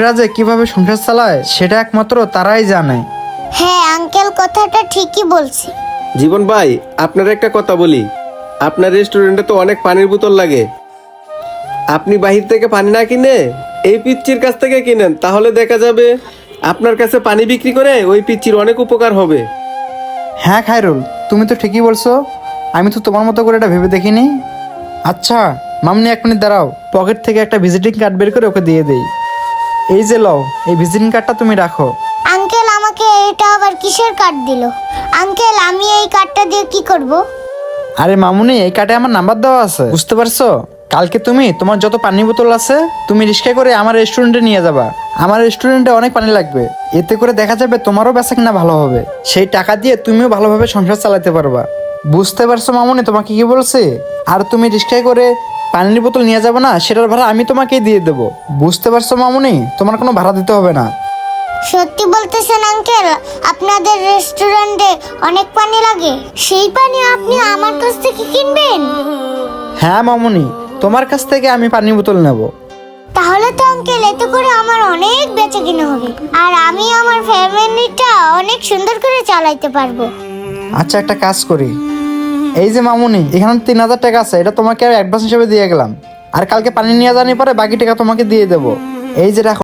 এরা যে কিভাবে সংসার চালায় সেটা একমাত্র তারাই জানে। হ্যাঁ আঙ্কেল, কথাটা ঠিকই বলছে। জীবন ভাই, আপনার একটা কথা বলি। আপনার রেস্টুরেন্টে তো অনেক পানির বোতল লাগে। আপনি বাহির থেকে পানি না কিনে এই পিচ্চির কাছ থেকে কিনেন, তাহলে দেখা যাবে আপনার কাছে পানি বিক্রি করে ওই পিচ্চির অনেক উপকার হবে। হ্যাঁ খায়রুল, তুমি তো ঠিকই বলছো। আমি তো তোমার মতো করে এটা ভেবে দেখিনি। আচ্ছা মামনি, 1 মিনিট দাঁড়াও, পকেট থেকে একটা ভিজিটিং কার্ড বের করে ওকে দিয়ে দেই। এই যে লও, এই ভিজিটিং কার্ডটা তুমি রাখো। আঙ্কেল, আমাকে এটা আবার কিসের কার্ড দিল? আঙ্কেল, আমি এই কার্ডটা দিয়ে কি করব? আরে মামুনি, এই কার্ডে আমার নাম্বার দেওয়া আছে, বুঝতে পারছো? কালকে তুমি তোমার যত পানির বোতল আছে তুমি রিক্সায় করে আমার রেস্টুরেন্টে নিয়ে যাবা। আমার রেস্টুরেন্টে অনেক পানি লাগবে, এতে করে দেখা যাবে তোমারও বেচাকেনা ভালো হবে। সেই টাকা দিয়ে তুমিও ভালোভাবে সংসার চালাতে পারবা। বুঝতে পারছো মামুনি তোমাকে কি বলছে? আর তুমি রিক্সায় করে পানির বোতল নিয়ে যাবে না, সেটার ভাড়া আমি তোমাকে দিয়ে দেবো। বুঝতে পারছো মামুনি? তোমার কোনো ভাড়া দিতে হবে না। সত্যি বলতেছেন আঙ্কেল? আপনাদের রেস্টুরেন্টে অনেক পানি লাগে, সেই পানি আপনি আমার কাছ থেকে কিনবেন? হ্যাঁ মামুনি, তোমার কাছ থেকে আমি পানির বোতল নেব। তাহলে তো আঙ্কেল, এতে করে আমার অনেক বেচা কিনা হবে, আর আমি আমার ফ্যামিলিটা অনেক সুন্দর করে চালাইতে পারবো। আচ্ছা একটা কাজ করি, এই যে মামুনি, এখানে 3000 টাকা আছে, এটা তোমাকে অ্যাডভান্স হিসেবে দিয়ে গেলাম। আর কালকে পানি নিয়ে জানি পরে বাকি টাকা তোমাকে দিয়ে দেবো। এই যে রাখো।